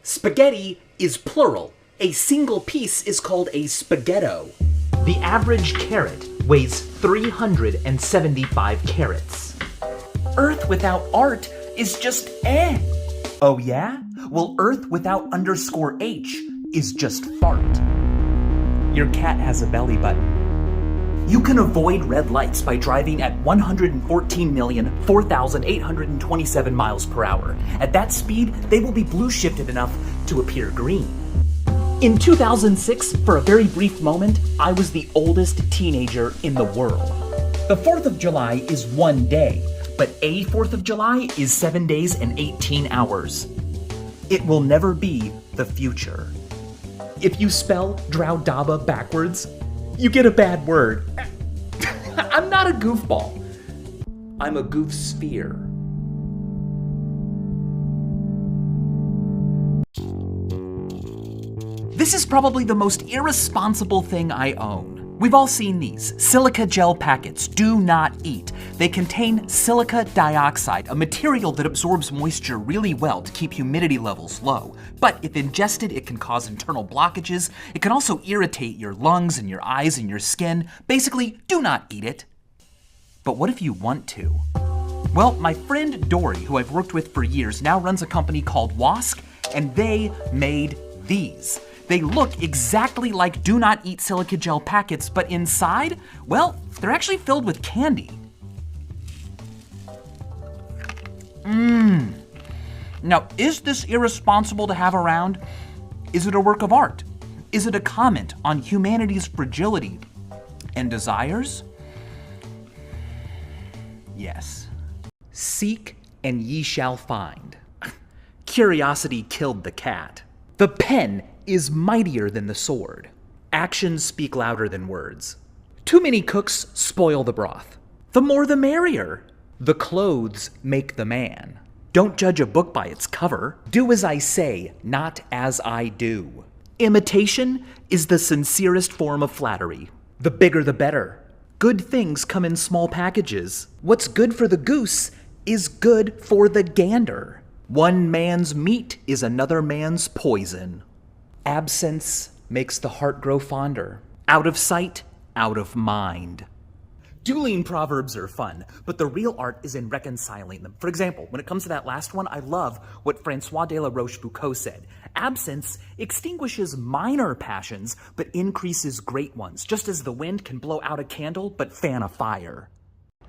Spaghetti is plural. A single piece is called a spaghetto. The average carrot weighs 375 carats. Earth without art is just eh. Oh yeah? Well, Earth without _H is just fart. Your cat has a belly button. You can avoid red lights by driving at 114,004,827 miles per hour. At that speed, they will be blue shifted enough to appear green. In 2006, for a very brief moment, I was the oldest teenager in the world. The 4th of July is one day, but a 4th of July is 7 days and 18 hours. It will never be the future. If you spell Drowdaba backwards, you get a bad word. I'm not a goofball. I'm a goof sphere. This is probably the most irresponsible thing I own. We've all seen these. Silica gel packets. Do not eat. They contain silica dioxide, a material that absorbs moisture really well to keep humidity levels low. But if ingested, it can cause internal blockages. It can also irritate your lungs and your eyes and your skin. Basically, do not eat it. But what if you want to? Well, my friend Dory, who I've worked with for years, now runs a company called Wask, and they made these. They look exactly like do not eat silica gel packets, but inside, well, they're actually filled with candy. Now, is this irresponsible to have around? Is it a work of art? Is it a comment on humanity's fragility and desires? Yes. Seek and ye shall find. Curiosity killed the cat. The pen is mightier than the sword. Actions speak louder than words. Too many cooks spoil the broth. The more the merrier. The clothes make the man. Don't judge a book by its cover. Do as I say, not as I do. Imitation is the sincerest form of flattery. The bigger the better. Good things come in small packages. What's good for the goose is good for the gander. One man's meat is another man's poison. Absence makes the heart grow fonder. Out of sight, out of mind. Dueling proverbs are fun, but the real art is in reconciling them. For example, when it comes to that last one, I love what Francois de la Rochefoucauld said. Absence extinguishes minor passions, but increases great ones, just as the wind can blow out a candle, but fan a fire.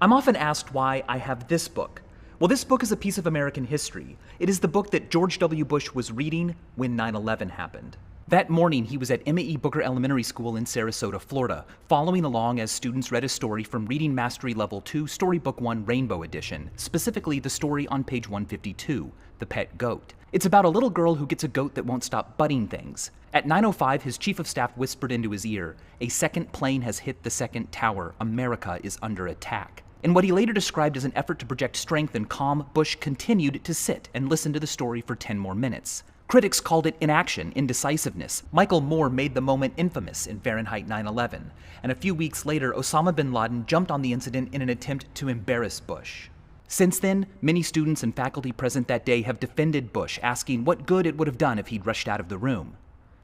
I'm often asked why I have this book. Well, this book is a piece of American history. It is the book that George W. Bush was reading when 9/11 happened. That morning, he was at Emma E. Booker Elementary School in Sarasota, Florida, following along as students read a story from Reading Mastery Level 2, Storybook 1 Rainbow Edition, specifically the story on page 152, The Pet Goat. It's about a little girl who gets a goat that won't stop butting things. At 9:05, his chief of staff whispered into his ear, "A second plane has hit the second tower. America is under attack." In what he later described as an effort to project strength and calm, Bush continued to sit and listen to the story for 10 more minutes. Critics called it inaction, indecisiveness. Michael Moore made the moment infamous in Fahrenheit 9/11. And a few weeks later, Osama bin Laden jumped on the incident in an attempt to embarrass Bush. Since then, many students and faculty present that day have defended Bush, asking what good it would have done if he'd rushed out of the room.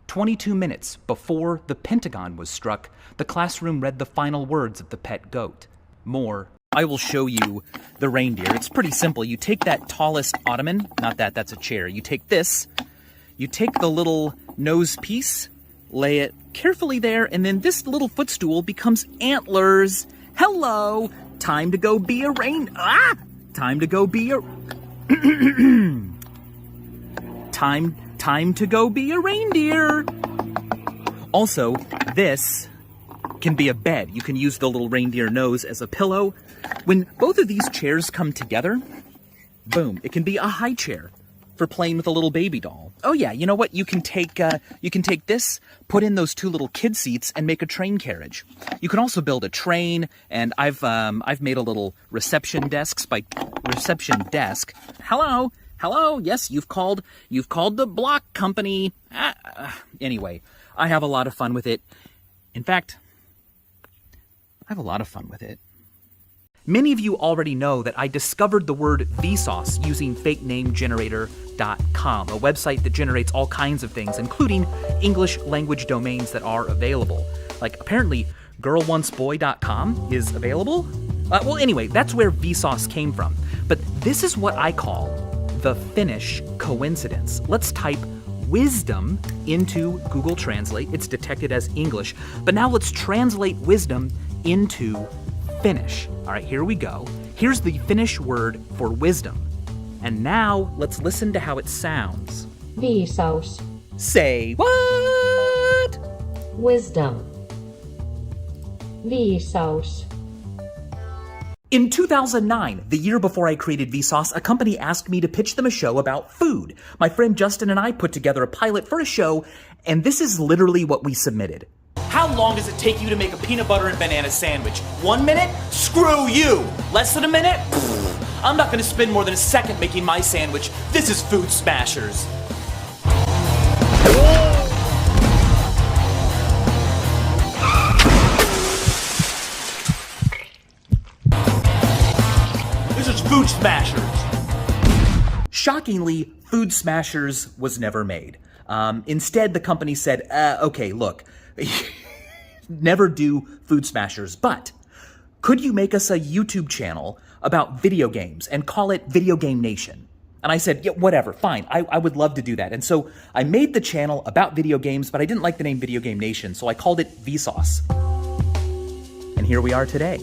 22 minutes before the Pentagon was struck, the classroom read the final words of The Pet Goat. More. I will show you the reindeer. It's pretty simple. You take that tallest ottoman, not that, that's a chair. You take this, you take the little nose piece, lay it carefully there, and then this little footstool becomes antlers. Hello! Time to go be a Time to go be a... Time to go be a reindeer! Also, this can be a bed. You can use the little reindeer nose as a pillow. When both of these chairs come together, boom, it can be a high chair for playing with a little baby doll. Oh yeah, you know what? You can take this, put in those two little kid seats, and make a train carriage. You can also build a train, and I've made a little reception desk. Hello. Yes, you've called the block company. Anyway, I have a lot of fun with it. In fact, I have a lot of fun with it. Many of you already know that I discovered the word Vsauce using fakenamegenerator.com, a website that generates all kinds of things, including English language domains that are available. Like, apparently, girlonceboy.com is available? Well, anyway, that's where Vsauce came from. But this is what I call the Finnish coincidence. Let's type wisdom into Google Translate. It's detected as English. But now let's translate wisdom into Finnish. All right, here we go. Here's the Finnish word for wisdom. And now let's listen to how it sounds. Viisaus. Say what? Wisdom. Viisaus. In 2009, the year before I created Vsauce, a company asked me to pitch them a show about food. My friend Justin and I put together a pilot for a show, and this is literally what we submitted. How long does it take you to make a peanut butter and banana sandwich? 1 minute? Screw you! Less than a minute? Pfft. I'm not gonna spend more than a second making my sandwich. This is Food Smashers. This is Food Smashers. Shockingly, Food Smashers was never made. Instead, the company said, okay, look, never do Food Smashers, but could you make us a YouTube channel about video games and call it Video Game Nation? And I said, yeah, whatever, fine, I would love to do that. And so I made the channel about video games, but I didn't like the name Video Game Nation, so I called it Vsauce. And here we are today.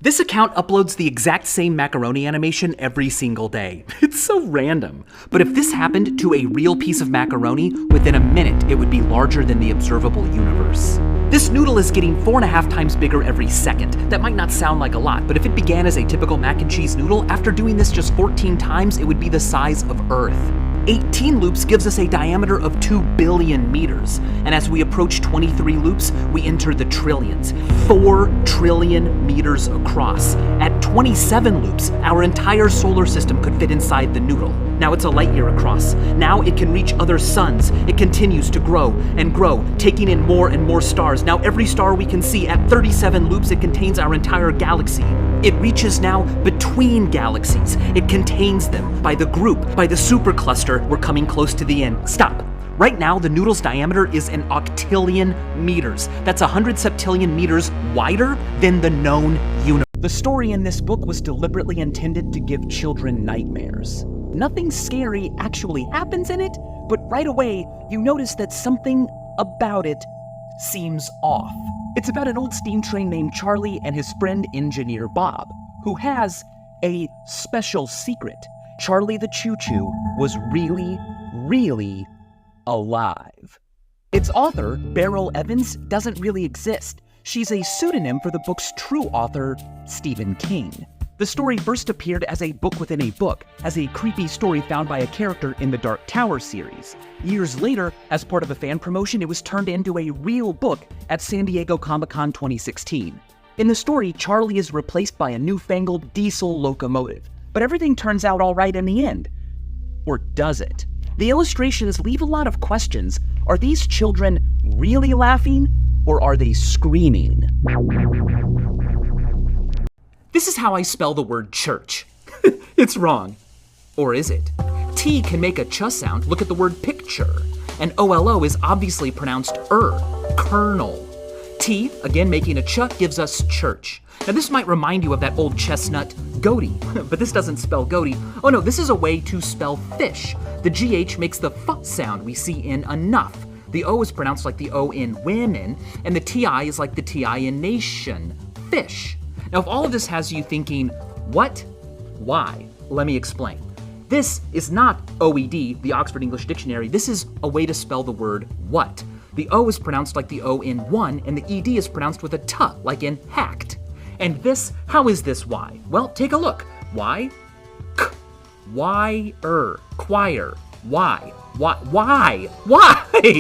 This account uploads the exact same macaroni animation every single day. It's so random. But if this happened to a real piece of macaroni, within a minute it would be larger than the observable universe. This noodle is getting 4.5 times bigger every second. That might not sound like a lot, but if it began as a typical mac and cheese noodle, after doing this just 14 times, it would be the size of Earth. 18 loops gives us a diameter of 2 billion meters. And as we approach 23 loops, we enter the trillions. 4 trillion meters across. At 27 loops, our entire solar system could fit inside the noodle. Now it's a light year across. Now it can reach other suns. It continues to grow and grow, taking in more and more stars. Now every star we can see at 37 loops, it contains our entire galaxy. It reaches now between galaxies. It contains them. By the group, by the supercluster, we're coming close to the end. Stop. Right now, the noodle's diameter is an octillion meters. That's 100 septillion meters wider than the known universe. The story in this book was deliberately intended to give children nightmares. Nothing scary actually happens in it, but right away, you notice that something about it seems off. It's about an old steam train named Charlie and his friend engineer Bob, who has a special secret. Charlie the Choo-Choo was really alive. Its author, Beryl Evans, doesn't really exist. She's a pseudonym for the book's true author, Stephen King. The story first appeared as a book within a book, as a creepy story found by a character in the Dark Tower series. Years later, as part of a fan promotion, it was turned into a real book at San Diego Comic-Con 2016. In the story, Charlie is replaced by a newfangled diesel locomotive. But everything turns out all right in the end. Or does it? The illustrations leave a lot of questions. Are these children really laughing, or are they screaming? This is how I spell the word church. It's wrong. Or is it? T can make a ch sound. Look at the word picture. And OLO is obviously pronounced kernel. T, again making a ch, gives us church. Now this might remind you of that old chestnut, goatee, but this doesn't spell goatee. Oh no, this is a way to spell fish. The GH makes the f sound we see in enough. The O is pronounced like the O in women, and the TI is like the TI in nation, fish. Now if all of this has you thinking, what? Why? Let me explain. This is not OED, the Oxford English Dictionary. This is a way to spell the word what. The O is pronounced like the O in one, and the ED is pronounced with a t, like in hacked. And this, how is this why? Well, take a look. Why? K. Why-er. Choir. Why? Why? Why? Why?